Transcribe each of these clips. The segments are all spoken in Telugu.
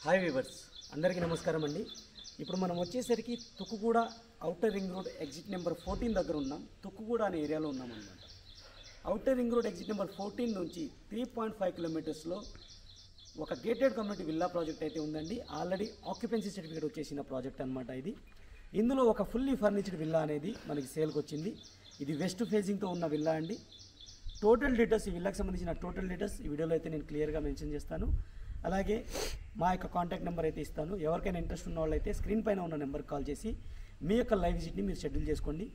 హాయ్ వీవర్స్, అందరికీ నమస్కారం అండి. ఇప్పుడు మనం వచ్చేసరికి Tukkuguda outer ring road exit number 14 దగ్గర ఉన్నాం. తుక్కుగూడ అనే ఏరియాలో ఉన్నాం అన్నమాట. Outer ring road exit number 14 నుంచి 3.5 కిలోమీటర్స్లో ఒక గేటెడ్ కమ్యూనిటీ విల్లా ప్రాజెక్ట్ అయితే ఉందండి. ఆల్రెడీ ఆక్యుపెన్సీ సర్టిఫికేట్ వచ్చేసిన ప్రాజెక్ట్ అనమాట ఇది. ఇందులో ఒక ఫుల్లీ ఫర్నిచర్డ్ విల్లా అనేది మనకి సేల్కి వచ్చింది. ఇది వెస్ట్ ఫేజింగ్తో ఉన్న విల్లా అండి. టోటల్ డీటెయిల్స్, ఈ విల్లాకి సంబంధించిన టోటల్ డీటెయిల్స్ ఈ వీడియోలో అయితే నేను క్లియర్గా మెన్షన్ చేస్తాను. అలాగే మా యొక్క కాంటాక్ట్ నెంబర్ అయితే ఇస్తాను. ఎవరికైనా ఇంట్రెస్ట్ ఉన్న వాళ్ళైతే స్క్రీన్ పైన ఉన్న నెంబర్కి కాల్ చేసి మీ యొక్క లైవ్ విజిట్ని మీరు షెడ్యూల్ చేసుకోండి.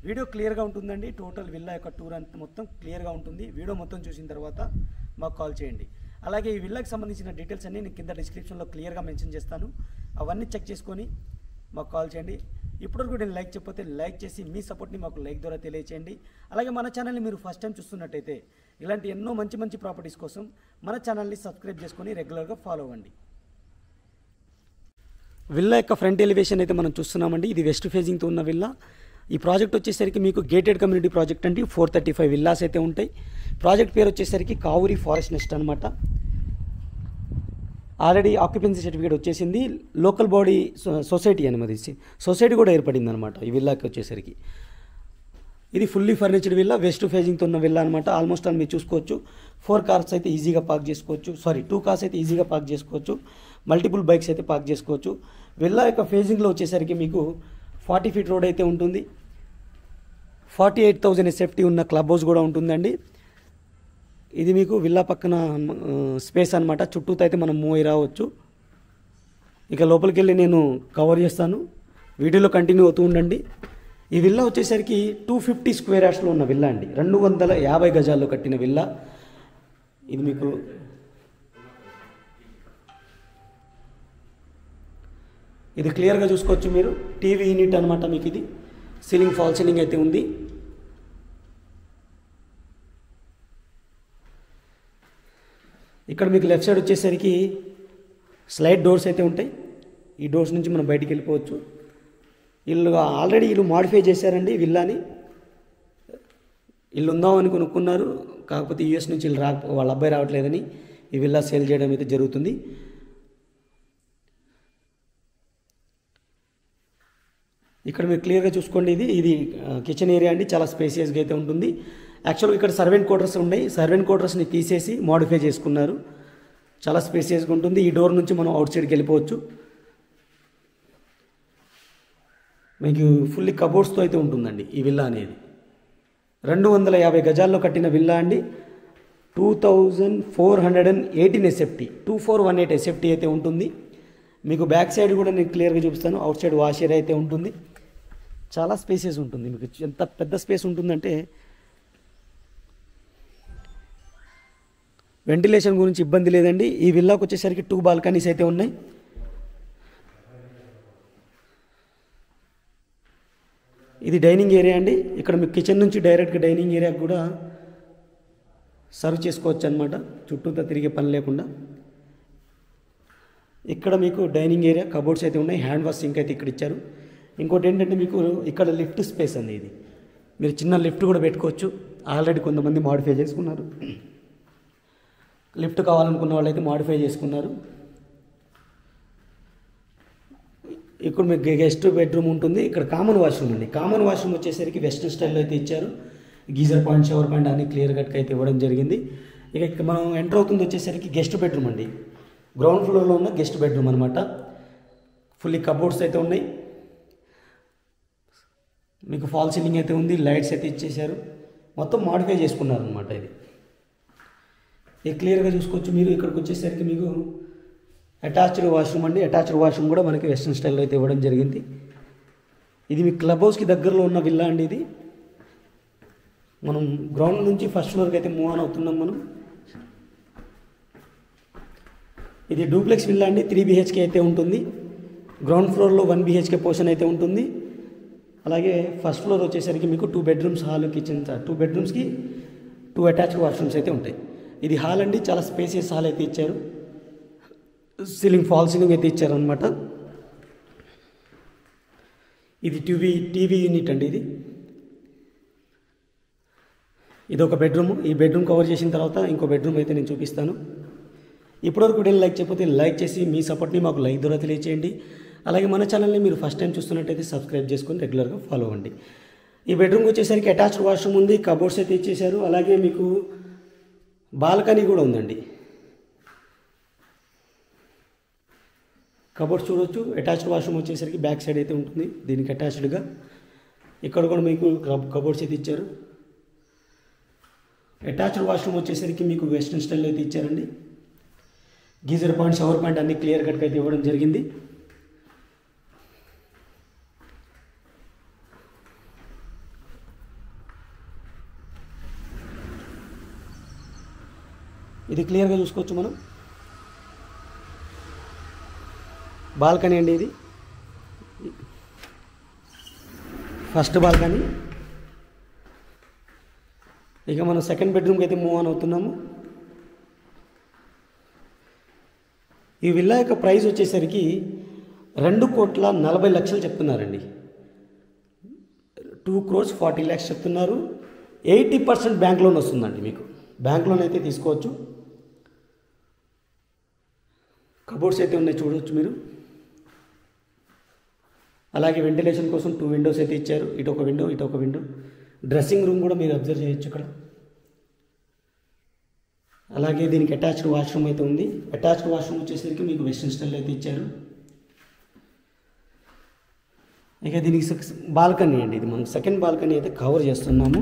వీడియో క్లియర్గా ఉంటుందండి. టోటల్ విల్లా యొక్క టూర్ అంతా మొత్తం క్లియర్గా ఉంటుంది. వీడియో మొత్తం చూసిన తర్వాత మాకు కాల్ చేయండి. అలాగే ఈ విల్లాకి సంబంధించిన డీటెయిల్స్ అన్నీ నేను కింద డిస్క్రిప్షన్లో క్లియర్గా మెన్షన్ చేస్తాను. అవన్నీ చెక్ చేసుకొని మాకు కాల్ చేయండి. ఇప్పటివరకు నేను లైక్ చెప్పితే లైక్ చేసి మీ సపోర్ట్ని మాకు లైక్ ద్వారా తెలియచేయండి. అలాగే మన ఛానల్ని మీరు ఫస్ట్ టైం చూస్తున్నట్టయితే ఇలాంటి ఎన్నో మంచి మంచి ప్రాపర్టీస్ కోసం మన ఛానల్ని సబ్స్క్రైబ్ చేసుకొని రెగ్యులర్గా ఫాలో అవ్వండి. విల్లా యొక్క ఫ్రంట్ ఎలివేషన్ అయితే మనం చూస్తున్నామండి. ఇది వెస్ట్ ఫేజింగ్తో ఉన్న విల్లా. ఈ ప్రాజెక్ట్ వచ్చేసరికి మీకు గేటెడ్ కమ్యూనిటీ ప్రాజెక్ట్ అంటే 435 విల్లాస్ అయితే ఉంటాయి. ప్రాజెక్ట్ పేరు వచ్చేసరికి కావురి ఫారెస్ట్ నెస్ట్ అనమాట. ఆల్రెడీ ఆక్యుపెన్సీ సర్టిఫికేట్ వచ్చేసింది. లోకల్ బాడీ సొసైటీ అనమాట, సొసైటీ కూడా ఏర్పడింది అనమాట ఈ విల్లాకి వచ్చేసరికి. ఇది ఫుల్లీ ఫర్నిచర్డ్ విల్లా, వెస్ట్ ఫేజింగ్తో ఉన్న విల్లా అనమాట. ఆల్మోస్ట్ ఆల్ మీరు చూసుకోవచ్చు. 4 కార్స్ అయితే ఈజీగా పార్క్ చేసుకోవచ్చు. 2 కార్స్ అయితే ఈజీగా పార్క్ చేసుకోవచ్చు. మల్టిపుల్ బైక్స్ అయితే పార్క్ చేసుకోవచ్చు. విల్లా యొక్క ఫేజింగ్లో వచ్చేసరికి మీకు 40 ఫీట్ రోడ్ అయితే ఉంటుంది. 48,000 ఎస్ఎఫ్టీ ఉన్న క్లబ్ హౌస్ కూడా ఉంటుందండి. ఇది మీకు విల్లా పక్కన స్పేస్ అనమాట. చుట్టూతో అయితే మనం మూవ్ అయి రావచ్చు. ఇక లోపలికి వెళ్ళి నేను కవర్ చేస్తాను. వీడియోలో కంటిన్యూ అవుతూ ఉండండి. ఈ విల్లా వచ్చేసరికి 250 స్క్వేర్ యార్డ్స్లో ఉన్న విల్లా అండి. 250 గజాల్లో కట్టిన విల్లా ఇది. మీకు ఇది క్లియర్గా చూసుకోవచ్చు మీరు. టీవీ యూనిట్ అనమాట మీకు ఇది. సీలింగ్ ఫాల్ సీలింగ్ అయితే ఉంది. ఇక్కడ మీకు లెఫ్ట్ సైడ్ వచ్చేసరికి స్లైడ్ డోర్స్ అయితే ఉంటాయి. ఈ డోర్స్ నుంచి మనం బయటికి వెళ్ళిపోవచ్చు. ఆల్రెడీ వీళ్ళు మాడిఫై చేశారండి విల్లాని. వీళ్ళు ఉందామని కొనుక్కున్నారు. కాకపోతే యూఎస్ నుంచి వాళ్ళ అబ్బాయి రావట్లేదని ఈ విల్లా సేల్ చేయడం అయితే జరుగుతుంది. ఇక్కడ మీరు క్లియర్గా చూసుకోండి. ఇది కిచెన్ ఏరియా అండి. చాలా స్పేసియస్గా అయితే ఉంటుంది. యాక్చువల్గా ఇక్కడ సర్వెంట్ క్వార్టర్స్ ఉన్నాయి. సర్వెంట్ క్వార్టర్స్ని తీసేసి మోడిఫై చేసుకున్నారు. చాలా స్పేసియస్గా ఉంటుంది. ఈ డోర్ నుంచి మనం అవుట్ సైడ్కి వెళ్ళిపోవచ్చు. మీకు ఫుల్లీ కబోర్డ్స్తో అయితే ఉంటుందండి ఈ విల్లా అనేది. 250 గజాల్లో కట్టిన విల్లా అండి. 2418 ఎస్ఎఫ్టీ, 2418 ఎస్ఎఫ్టీ అయితే ఉంటుంది. మీకు బ్యాక్ సైడ్ కూడా నేను క్లియర్గా చూపిస్తాను. అవుట్ సైడ్ వాష్ ఏరియా అయితే ఉంటుంది. చాలా స్పేసెస్ ఉంటుంది. మీకు ఎంత పెద్ద స్పేస్ ఉంటుందంటే వెంటిలేషన్ గురించి ఇబ్బంది లేదండి. ఈ విల్లాకు వచ్చేసరికి 2 బాల్కనీస్ అయితే ఉన్నాయి. ఇది డైనింగ్ ఏరియా అండి. ఇక్కడ మీకు కిచెన్ నుంచి డైరెక్ట్గా డైనింగ్ ఏరియాకి కూడా సర్వ్ చేసుకోవచ్చు అనమాట. చుట్టూతో తిరిగే పని లేకుండా. ఇక్కడ మీకు డైనింగ్ ఏరియా, కబోర్డ్స్ అయితే ఉన్నాయి. హ్యాండ్ వాష్ సింక్ అయితే ఇక్కడ ఇచ్చారు. ఇంకోటి ఏంటంటే మీకు ఇక్కడ లిఫ్ట్ స్పేస్ అండి. ఇది మీరు చిన్న లిఫ్ట్ కూడా పెట్టుకోవచ్చు. ఆల్రెడీ కొంతమంది మాడిఫై చేసుకున్నారు. లిఫ్ట్ కావాలనుకున్న వాళ్ళు అయితే మాడిఫై చేసుకున్నారు. ఇక్కడ మీకు గెస్ట్ బెడ్రూమ్ ఉంటుంది. ఇక్కడ కామన్ వాష్రూమ్ అండి. కామన్ వాష్రూమ్ వచ్చేసరికి వెస్ట్రన్ స్టైల్లో అయితే ఇచ్చారు. గీజర్ పాయింట్, షవర్ పాయింట్ అన్ని క్లియర్ కట్గా అయితే ఇవ్వడం జరిగింది. ఇక మనం ఎంటర్ అవుతుంది వచ్చేసరికి గెస్ట్ బెడ్రూమ్ అండి. గ్రౌండ్ ఫ్లోర్లో ఉన్న గెస్ట్ బెడ్రూమ్ అనమాట. ఫుల్లీ కబోర్డ్స్ అయితే ఉన్నాయి. మీకు ఫాల్ సీలింగ్ అయితే ఉంది. లైట్స్ అయితే ఇచ్చేసారు. మొత్తం మాడిఫై చేసుకున్నారు అనమాట. ఇది క్లియర్గా చూసుకోవచ్చు మీరు. ఇక్కడికి వచ్చేసరికి మీకు అటాచ్డ్ వాష్రూమ్ అండి. అటాచ్డ్ వాష్రూమ్ కూడా మనకి వెస్ట్రన్ స్టైల్లో అయితే ఇవ్వడం జరిగింది. ఇది మీ క్లబ్ హౌస్కి దగ్గరలో ఉన్న విల్లా అండి. ఇది మనం గ్రౌండ్ నుంచి ఫస్ట్ ఫ్లోర్కి అయితే మూవ్ ఆన్ అవుతున్నాం మనం. ఇది డూప్లెక్స్ విల్లా అండి. 3 BHK అయితే ఉంటుంది. గ్రౌండ్ ఫ్లోర్లో 1 BHK పోర్షన్ అయితే ఉంటుంది. అలాగే ఫస్ట్ ఫ్లోర్ వచ్చేసరికి మీకు 2 bedrooms, hall, kitchen, 2 బెడ్రూమ్స్కి 2 attached washrooms అయితే ఉంటాయి. ఇది హాల్ అండి. చాలా స్పేసియస్ హాల్ అయితే ఇచ్చారు. సీలింగ్ ఫాల్ సీలింగ్ అయితే ఇచ్చారనమాట. ఇది టీవీ యూనిట్ అండి. ఇది ఒక బెడ్రూమ్. ఈ బెడ్రూమ్ కవర్ చేసిన తర్వాత ఇంకో బెడ్రూమ్ అయితే నేను చూపిస్తాను. ఇప్పటివరకు వీడియోని లైక్ చేయకపోతే లైక్ చేసి మీ సపోర్ట్ని మాకు లైక్ ద్వారా తెలియచేయండి. అలాగే మన ఛానల్ని మీరు ఫస్ట్ టైం చూస్తున్నట్టయితే సబ్స్క్రైబ్ చేసుకొని రెగ్యులర్గా ఫాలో అవ్వండి. ఈ బెడ్రూమ్కి వచ్చేసరికి అటాచ్డ్ వాష్రూమ్ ఉంది, కబోర్డ్స్ అయితే ఇచ్చేసారు. అలాగే మీకు బాల్కనీ కూడా ఉందండి. కబోర్డ్స్ చూడవచ్చు. అటాచ్డ్ వాష్రూమ్ వచ్చేసరికి బ్యాక్ సైడ్ అయితే ఉంటుంది దీనికి అటాచ్డ్గా. ఇక్కడ కూడా మీకు కబోర్డ్స్ అయితే ఇచ్చారు. అటాచ్డ్ వాష్రూమ్ వచ్చేసరికి మీకు వెస్ట్రన్ స్టైల్ అయితే ఇచ్చారండి. గీజర్ పాయింట్, షవర్ పాయింట్ అన్ని క్లియర్ కట్గా అయితే ఇవ్వడం జరిగింది. ఇది క్లియర్గా చూసుకోవచ్చు మనం. బాల్కనీ అండి, ఇది ఫస్ట్ బాల్కనీ. ఇక మనం సెకండ్ బెడ్రూమ్కి అయితే మూవ్ ఆన్ అవుతున్నాము. ఈ విల్లా యొక్క ప్రైస్ వచ్చేసరికి 2,40,00,000 చెప్తున్నారండి. 2,40,00,000 చెప్తున్నారు. 80% బ్యాంక్ లోన్ వస్తుందండి. మీకు బ్యాంక్ లోన్ అయితే తీసుకోవచ్చు. కబోర్డ్స్ అయితే ఉన్నాయి చూడవచ్చు మీరు. అలాగే వెంటిలేషన్ కోసం 2 విండోస్ అయితే ఇచ్చారు. ఇటు ఒక విండో, ఇటు ఒక విండో. డ్రెస్సింగ్ రూమ్ కూడా మీరు అబ్జర్వ్ చేయొచ్చు ఇక్కడ. అలాగే దీనికి అటాచ్డ్ వాష్రూమ్ అయితే ఉంది. అటాచ్డ్ వాష్రూమ్ వచ్చేసరికి మీకు వెస్ట్రన్ స్టైల్ అయితే ఇచ్చారు. ఇక దీనికి బాల్కనీ అండి, ఇది మనం సెకండ్ బాల్కనీ అయితే కవర్ చేస్తున్నాము.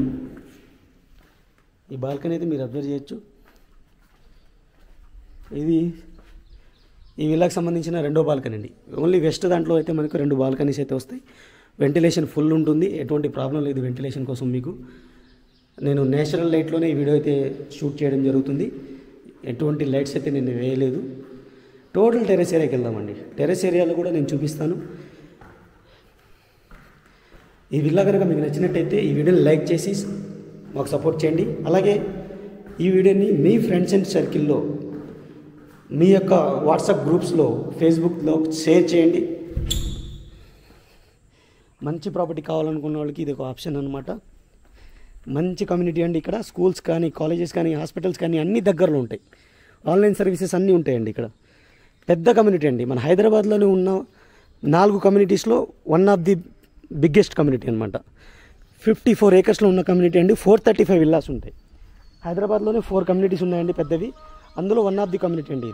ఈ బాల్కనీ అయితే మీరు అబ్జర్వ్ చేయొచ్చు. ఇది ఈ విల్లాకి సంబంధించిన రెండో బాల్కనీ అండి. ఓన్లీ వెస్ట్ దాంట్లో అయితే మనకు 2 బాల్కనీస్ అయితే వస్తాయి. వెంటిలేషన్ ఫుల్ ఉంటుంది, ఎటువంటి ప్రాబ్లం లేదు వెంటిలేషన్ కోసం. మీకు నేను నేచురల్ లైట్లోనే ఈ వీడియో అయితే షూట్ చేయడం జరుగుతుంది. ఎటువంటి లైట్స్ అయితే నేను వేయలేదు. టోటల్ టెరెస్ ఏరియాకి వెళ్దామండి. టెరెస్ ఏరియాలో కూడా నేను చూపిస్తాను. ఈ విల్లా కనుక మీకు నచ్చినట్టయితే ఈ వీడియోని లైక్ చేసి మాకు సపోర్ట్ చేయండి. అలాగే ఈ వీడియోని మీ ఫ్రెండ్స్ అండ్ సర్కిల్లో, మీ యొక్క వాట్సాప్ గ్రూప్స్లో, ఫేస్బుక్లో షేర్ చేయండి. మంచి ప్రాపర్టీ కావాలనుకున్న వాళ్ళకి ఇది ఒక ఆప్షన్ అనమాట. మంచి కమ్యూనిటీ అండి. ఇక్కడ స్కూల్స్ కానీ, కాలేజెస్ కానీ, హాస్పిటల్స్ కానీ అన్నీ దగ్గరలో ఉంటాయి. ఆన్లైన్ సర్వీసెస్ అన్నీ ఉంటాయండి. ఇక్కడ పెద్ద కమ్యూనిటీ అండి. మన హైదరాబాద్లోనే ఉన్న 4 కమ్యూనిటీస్లో one of the biggest community అనమాట. 54 ఏకర్స్లో ఉన్న కమ్యూనిటీ అండి. 435 విల్లాస్ ఉంటాయి. హైదరాబాద్లోనే 4 కమ్యూనిటీస్ ఉన్నాయండి పెద్దవి. అందులో వన్ ఆఫ్ ది కమ్యూనిటీ అండి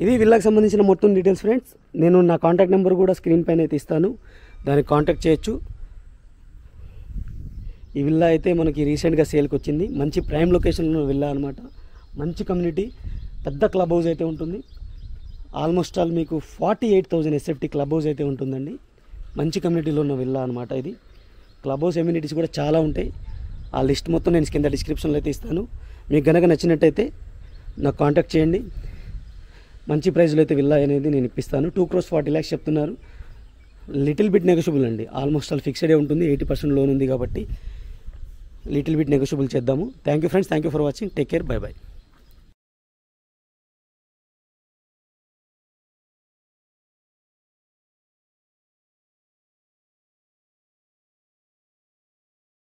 ఇది విల్లాకి సంబంధించిన మొత్తం డీటెయిల్స్ ఫ్రెండ్స్. నేను నా కాంటాక్ట్ నెంబర్ కూడా స్క్రీన్ పైన అయితే ఇస్తాను, దానికి కాంటాక్ట్ చేయొచ్చు. ఈ విల్లా అయితే మనకి రీసెంట్గా సేల్కి వచ్చింది. మంచి ప్రైమ్ లొకేషన్లో విల్లా అనమాట. మంచి కమ్యూనిటీ, పెద్ద క్లబ్ హౌస్ అయితే ఉంటుంది. ఆల్మోస్ట్ ఆల్ మీకు 48,000 SFT క్లబ్ హౌస్ అయితే ఉంటుందండి. మంచి కమ్యూనిటీలో ఉన్న విల్లా అనమాట ఇది. క్లబ్ హౌస్ ఎమ్యూనిటీస్ కూడా చాలా ఉంటాయి. ఆ లిస్ట్ మొత్తం నేను కింద డిస్క్రిప్షన్లో అయితే ఇస్తాను. మీకు కనుక నచ్చినట్టయితే నాకు కాంటాక్ట్ చేయండి. మంచి ప్రైస్లో అయితే విల్లా అనేది నేను ఇప్పిస్తాను. 2,40,00,000 చెప్తున్నారు. లిటిల్ బిట్ నెగోషియబుల్ అండి. ఆల్మోస్ట్ ఆల్ ఫిక్స్డే ఉంటుంది. 80% లోన్ ఉంది కాబట్టి లిటిల్ బిట్ నెగోషియబుల్ చేద్దాము. Thank you friends. Thank you for watching. Take care. By by.